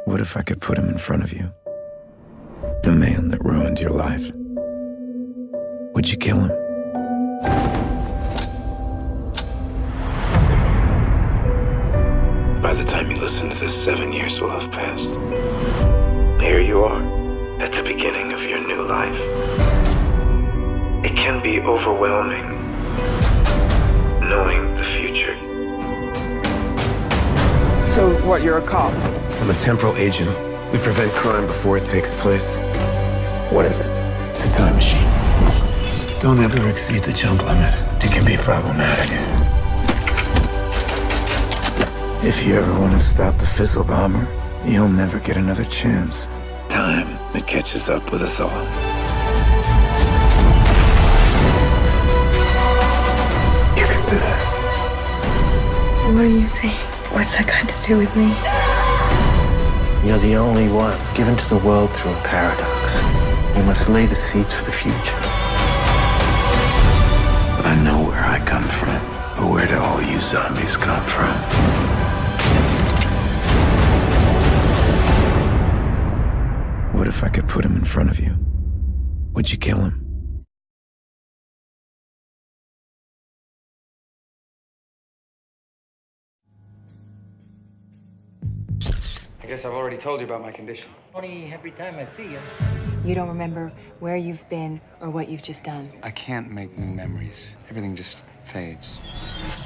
What if I could put him in front of you? The man that ruined your life. Would you kill him? By the time you listen to this, 7 years will have passed. Here you are, at the beginning of your new life. It can be overwhelming, knowing the future. So what, you're a cop? I'm a temporal agent. We prevent crime before it takes place. What is it? It's a time machine. Don't ever exceed the jump limit. It can be problematic. If you ever want to stop the Fizzle Bomber, you'll never get another chance. Time, it catches up with us all. You can do this. What are you saying? What's that got to do with me? You're the only one given to the world through a paradox. You must lay the seeds for the future. I know where I come from, but where do all you zombies come from? What if I could put him in front of you? Would you kill him? I guess I've already told you about my condition. Only every time I see you. You don't remember where you've been or what you've just done. I can't make new memories. Everything just fades.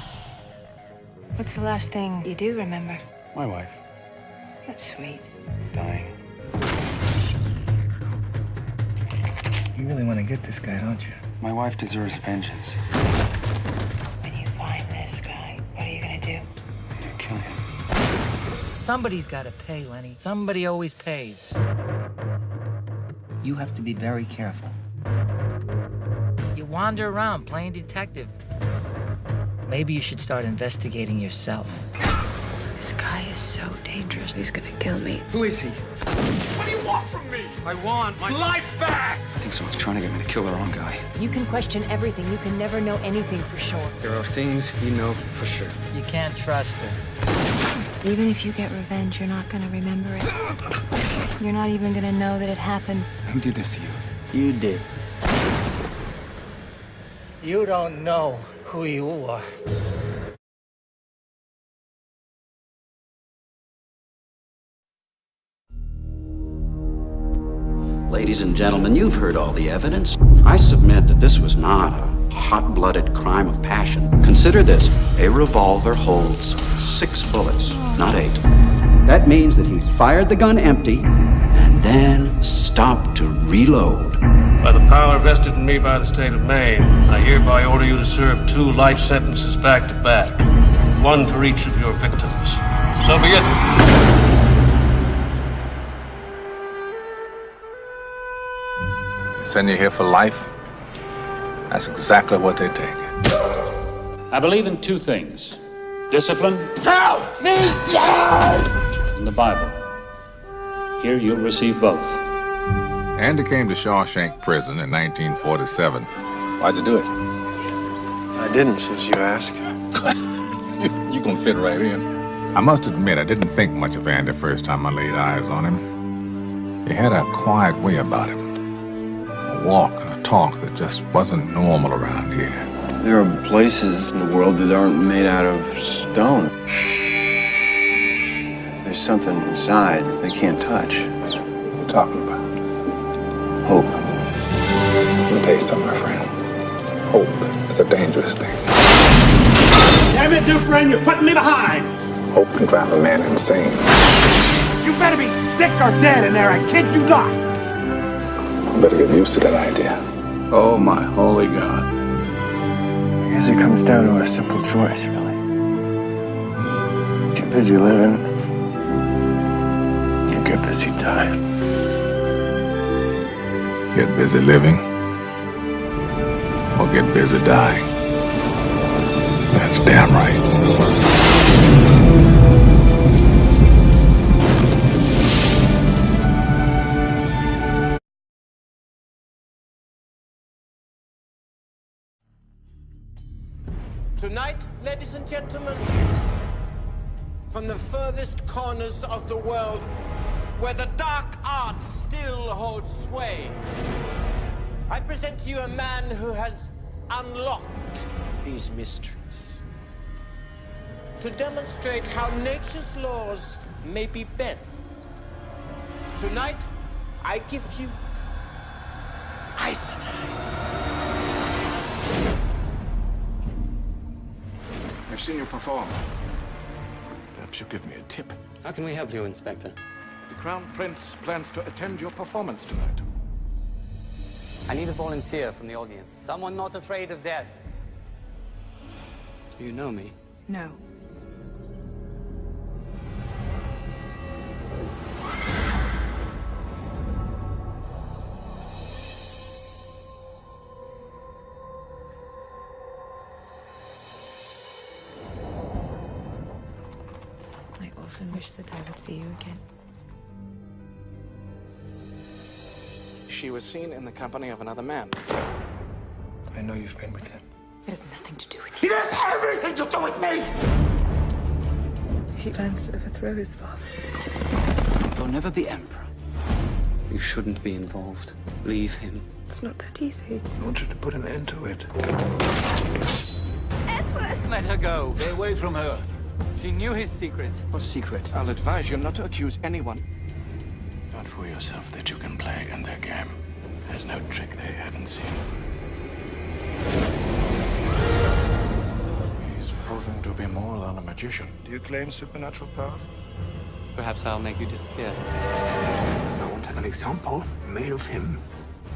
What's the last thing you do remember? My wife, That's sweet. dying. You really want to get this guy, don't you? My wife deserves vengeance. When you find this guy, what are you gonna do? Kill him. Somebody's got to pay, Lenny. Somebody always pays. You have to be very careful. You wander around playing detective. Maybe you should start investigating yourself. This guy is so dangerous. He's gonna kill me. Who is he? What do you want from me? I want my life back! I think someone's trying to get me to kill the wrong guy. You can question everything. You can never know anything for sure. There are things you know for sure. You can't trust her. Even if you get revenge, you're not gonna remember it. You're not even gonna know that it happened. Who did this to you? You did. You don't know who you are. Ladies and gentlemen, you've heard all the evidence. I submit that this was not a hot-blooded crime of passion. Consider this. A revolver holds 6 bullets, not 8. That means that he fired the gun empty and then stopped to reload. By the power vested in me by the state of Maine, I hereby order you to serve 2 life sentences back to back, 1 for each of your victims. So be it. Send you here for life? That's exactly what they take. I believe in 2 things. Discipline. Help me down! And the Bible. Here you'll receive both. Andy came to Shawshank Prison in 1947. Why'd you do it? I didn't, since you ask. You gonna fit right in. I must admit, I didn't think much of Andy first time I laid eyes on him. He had a quiet way about him. A walk and a talk that just wasn't normal around here. There are places in the world that aren't made out of stone. There's something inside that they can't touch. What are you talking about? Hope. Let me tell you something, my friend. Hope is a dangerous thing. Damn it, Dufresne, you're putting me behind! Hope can drive a man insane. You better be sick or dead in there, I kid you not! You better get used to that idea. Oh, my holy God. I guess it comes down to a simple choice, really. Get busy living. You get busy dying. Get busy living. Or get busy dying. That's damn right. Tonight, ladies and gentlemen, from the furthest corners of the world, where the dark arts still hold sway, I present to you a man who has unlocked these mysteries to demonstrate how nature's laws may be bent. Tonight, I give you I've seen you perform. Perhaps you'll give me a tip. How can we help you, Inspector? The Crown Prince plans to attend your performance tonight. I need a volunteer from the audience. Someone not afraid of death. Do you know me? No. I often wish that I would see you again. She was seen in the company of another man. I know you've been with him. It has nothing to do with you. It has everything to do with me! He plans to overthrow his father. You'll never be emperor. You shouldn't be involved. Leave him. It's not that easy. I want you to put an end to it. Edward! Let her go. Stay away from her. She knew his secret. What secret? I'll advise you not to accuse anyone. Don't fool yourself that you can play in their game. There's no trick they haven't seen. He's proven to be more than a magician. Do you claim supernatural powers? Perhaps I'll make you disappear. I want an example made of him.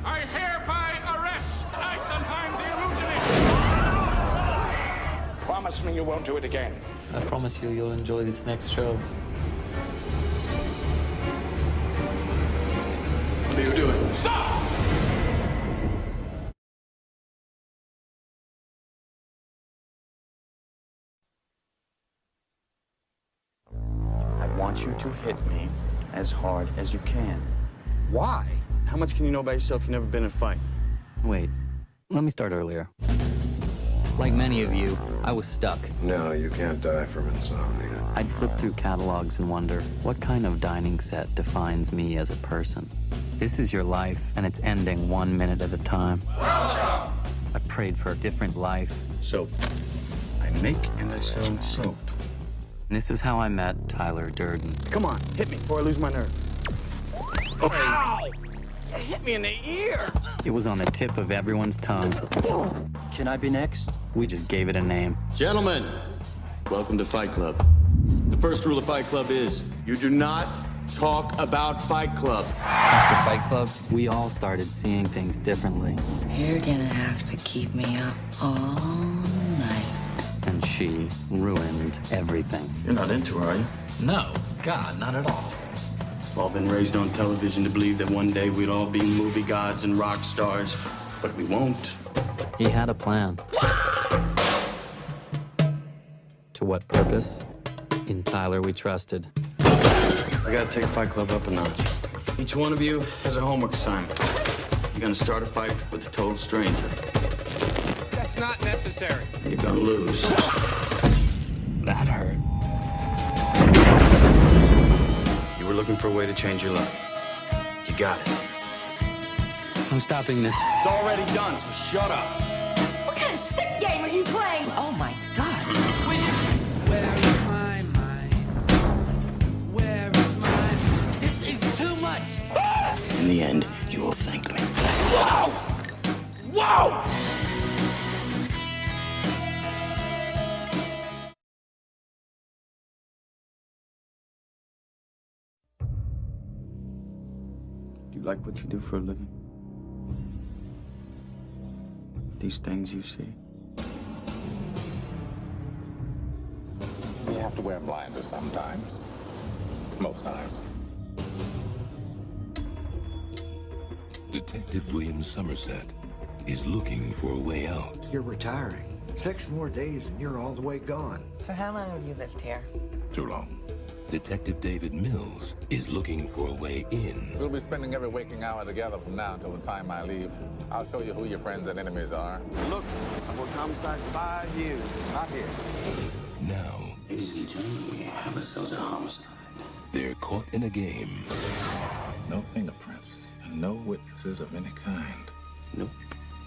I hereby arrest Eisenheim the Illusionist! Promise me you won't do it again. I promise you'll enjoy this next show. What are you doing? Stop! I want you to hit me as hard as you can. Why? How much can you know about yourself? You've never been in a fight. Wait, let me start earlier. Like many of you, I was stuck. No, you can't die from insomnia. I'd flip through catalogs and wonder, what kind of dining set defines me as a person? This is your life, and it's ending 1 minute at a time. I prayed for a different life. Soap. I make and I sell soap. And this is how I met Tyler Durden. Come on, hit me before I lose my nerve. Ow! You hit me in the ear! It was on the tip of everyone's tongue. Can I be next? We just gave it a name. Gentlemen, welcome to Fight Club. The first rule of Fight Club is you do not talk about Fight Club. After Fight Club, we all started seeing things differently. You're gonna have to keep me up all night. And she ruined everything. You're not into her, are you? No, God, not at all. We've all been raised on television to believe that one day we'd all be movie gods and rock stars, but we won't. He had a plan. To what purpose? In Tyler we trusted. I gotta take Fight Club up a notch. Each one of you has a homework assignment. You're gonna start a fight with a total stranger. That's not necessary. You're gonna lose. That hurt. You were looking for a way to change your life. You got it. I'm stopping this. It's already done, so shut up. What kind of sick game are you playing? Oh my God. Where is my mind? Where is mine? This is too much. In the end, you will thank me. Whoa! Whoa! Do you like what you do for a living? These things you see? You have to wear blinders sometimes. Most times. Detective William Somerset is looking for a way out. You're retiring. 6 more days and you're all the way gone. So how long have you lived here? Too long. Detective David Mills is looking for a way in. We'll be spending every waking hour together from now until the time I leave. I'll show you who your friends and enemies are. Look, I've worked homicide 5 years. Not here. Now, Ladies and gentlemen, we have ourselves a homicide. they're caught in a game. No fingerprints and no witnesses of any kind. Nope.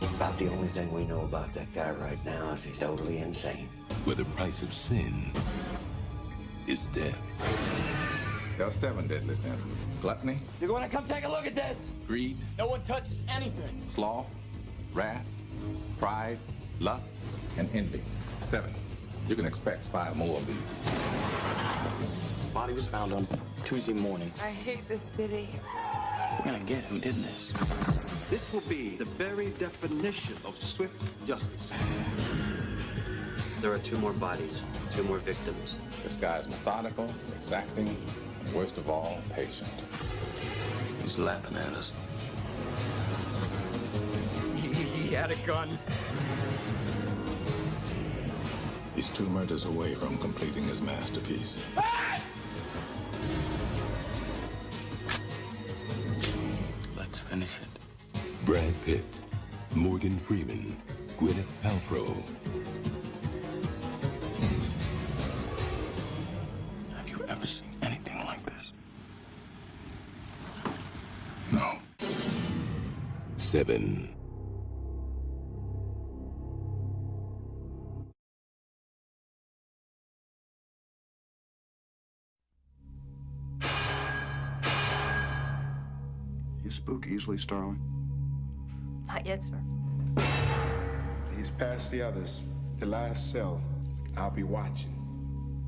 About the only thing we know about that guy right now is he's totally insane. Where the price of sin is death. There are 7 deadly sins. Gluttony, You're going to come take a look at this. greed, No one touches anything. sloth, wrath, pride, lust, and envy. 7. You can expect 5 more of these. Body was found on Tuesday morning. I hate this city. We're gonna get who did this. This will be the very definition of swift justice. There are 2 more bodies, 2 more victims. This guy's methodical, exacting, and worst of all, patient. He's laughing at us. He had a gun. He's 2 murders away from completing his masterpiece. Let's finish it. Brad Pitt, Morgan Freeman, Gwyneth Paltrow. Have you ever seen anything like this? No. 7. You spook easily, Starling? Not yet, sir. He's past the others. The last cell. I'll be watching.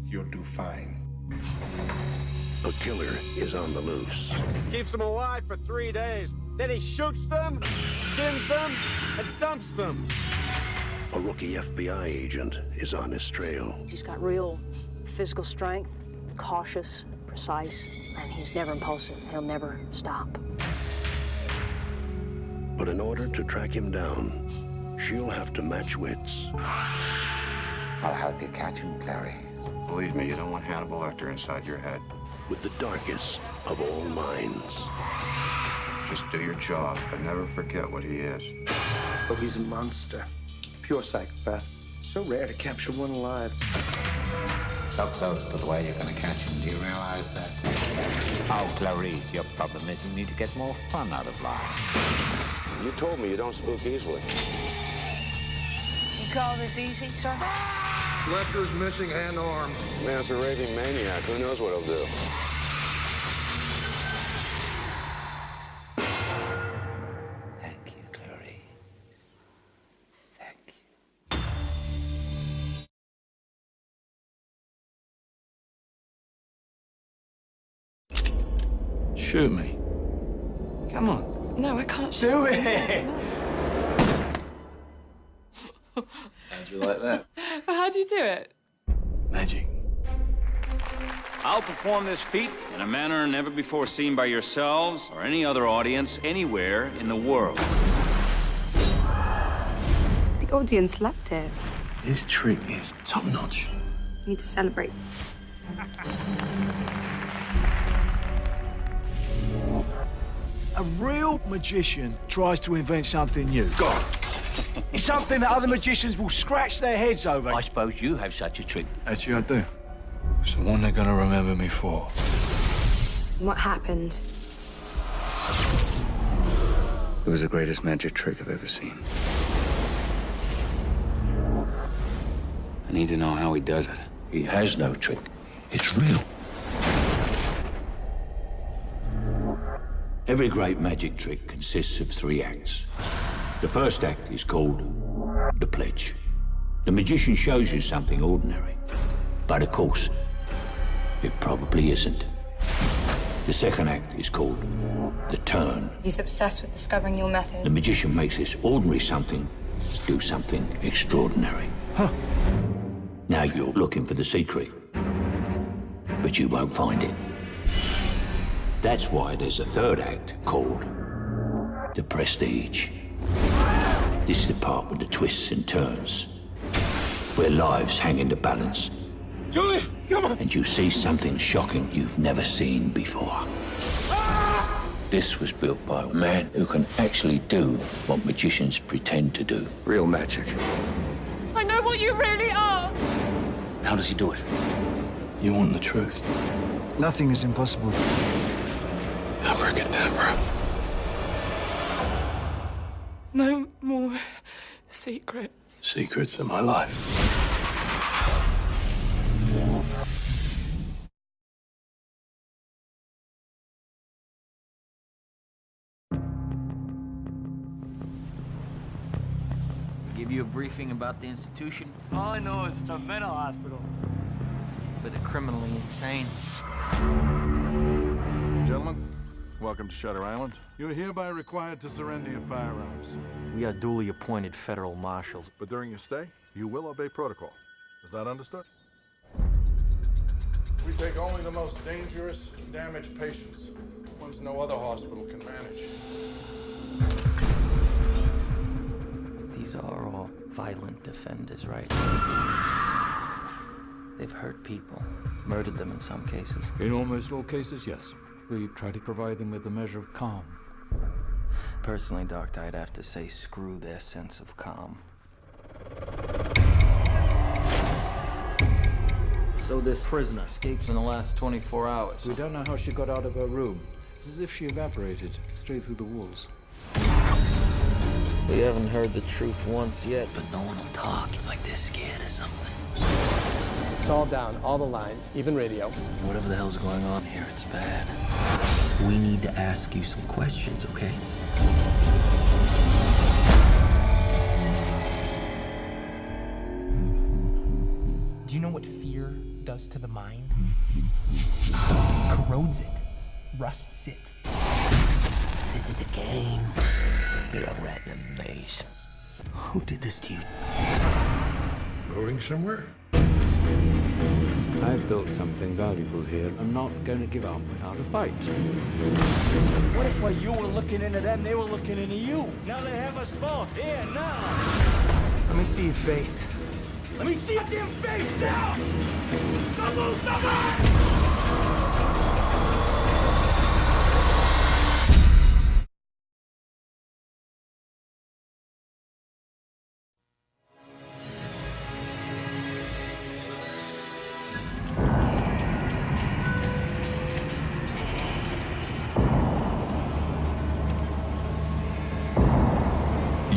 You'll do fine. A killer is on the loose. Keeps them alive for 3 days. Then he shoots them, skins them, and dumps them. A rookie FBI agent is on his trail. He's got real physical strength, cautious, precise, and he's never impulsive. He'll never stop. But in order to track him down, she'll have to match wits. I'll help you catch him, Clary. Believe me, you don't want Hannibal Lecter inside your head. With the darkest of all minds. Just do your job, but never forget what he is. Oh, he's a monster. Pure psychopath. So rare to capture one alive. So close to the way you're going to catch him. Do you realize that? Oh, Clarice, your problem is you need to get more fun out of life. You told me you don't spook easily. You call this easy, sir? Lecter's missing hand arm. Man's a raving maniac. Who knows what he'll do? Thank you, Clary. Thank you. Shoot me. Come on. No, I can't Do it! How'd you like that? How do you do it? Magic. I'll perform this feat in a manner never before seen by yourselves or any other audience anywhere in the world. The audience loved it. This trick is top-notch. You need to celebrate. A real magician tries to invent something new. It's something that other magicians will scratch their heads over. I suppose you have such a trick. Actually, I do. It's the one they're gonna remember me for. What happened? It was the greatest magic trick I've ever seen. I need to know how he does it. He has no trick. It's real. Every great magic trick consists of 3 acts. The first act is called the pledge. The magician shows you something ordinary, but of course, it probably isn't. The second act is called the turn. He's obsessed with discovering your method. The magician makes this ordinary something do something extraordinary. Now you're looking for the secret, but you won't find it. That's why there's a third act called the prestige. This is the part with the twists and turns, where lives hang in the balance. Julie! Come on. And you see something shocking you've never seen before. This was built by a man who can actually do what magicians pretend to do. Real magic. I know what you really are. How does he do it? You want the truth? Nothing is impossible. Abracadabra. No more secrets. Secrets of my life. Give you a briefing about the institution? All I know is it's a mental hospital. For the criminally insane. Gentlemen, welcome to Shutter Island. You're hereby required to surrender your firearms. We are duly appointed federal marshals. But during your stay, you will obey protocol. Is that understood? We take only the most dangerous and damaged patients, ones no other hospital can manage. These are all violent offenders, right? They've hurt people, murdered them in some cases. In almost all cases, yes. We try to provide them with a measure of calm. Personally, Doctor, I'd have to say screw their sense of calm. So this prisoner escapes in the last 24 hours. We don't know how she got out of her room. It's as if she evaporated straight through the walls. We haven't heard the truth once yet. But no one will talk. It's like they're scared of something. It's all down, all the lines, even radio. Whatever the hell's going on here, it's bad. We need to ask you some questions, okay? Do you know what fear does to the mind? Corrodes it, rusts it. This is a game. You're a rat in a maze. Who did this to you? Going somewhere? I've built something valuable here. I'm not going to give up without a fight. What if while you were looking into them, they were looking into you? Now they have us both here now. Let me see your face. Let me see your damn face now! Don't move, don't move!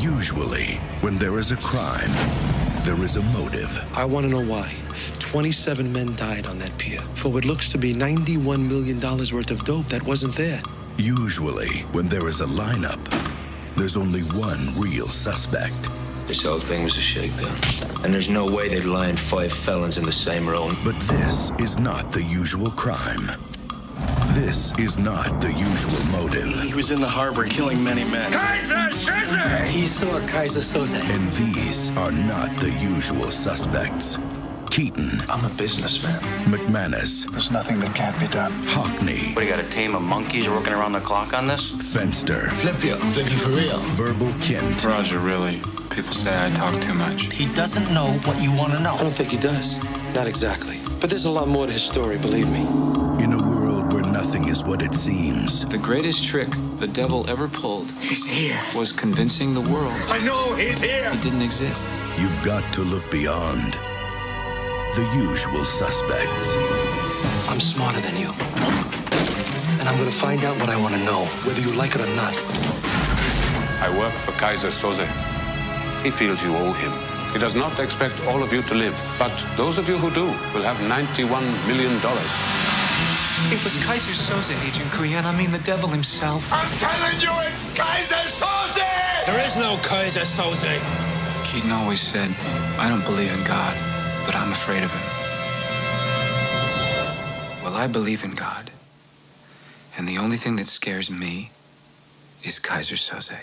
Usually, when there is a crime, there is a motive. I want to know why. 27 men died on that pier for what looks to be $91 million worth of dope that wasn't there. Usually, when there is a lineup, there's only one real suspect. This whole thing was a shakedown. And there's no way they'd line 5 felons in the same room. But this is not the usual crime. This is not the usual motive. He was in the harbor killing many men. Kaiser Soze! He saw Kaiser Soze. And these are not the usual suspects. Keaton. I'm a businessman. McManus. There's nothing that can't be done. Hockney. What, you got a team of monkeys working around the clock on this? Fenster. Flip you for real. Verbal Kint. Roger, really. People say I talk too much. He doesn't know what you want to know. I don't think he does. Not exactly. But there's a lot more to his story, believe me. In a world where nothing is what it seems. The greatest trick the devil ever pulled was convincing the world. I know he's here. He didn't exist. You've got to look beyond the usual suspects. I'm smarter than you. And I'm going to find out what I want to know, whether you like it or not. I work for Kaiser Soze. He feels you owe him. He does not expect all of you to live, but those of you who do will have $91 million. It was Kaiser Soze, Agent Kuyan. I mean, the devil himself. I'm telling you, it's Kaiser Soze! There is no Kaiser Soze. Keaton always said, I don't believe in God, but I'm afraid of him. Well, I believe in God. And the only thing that scares me is Kaiser Soze.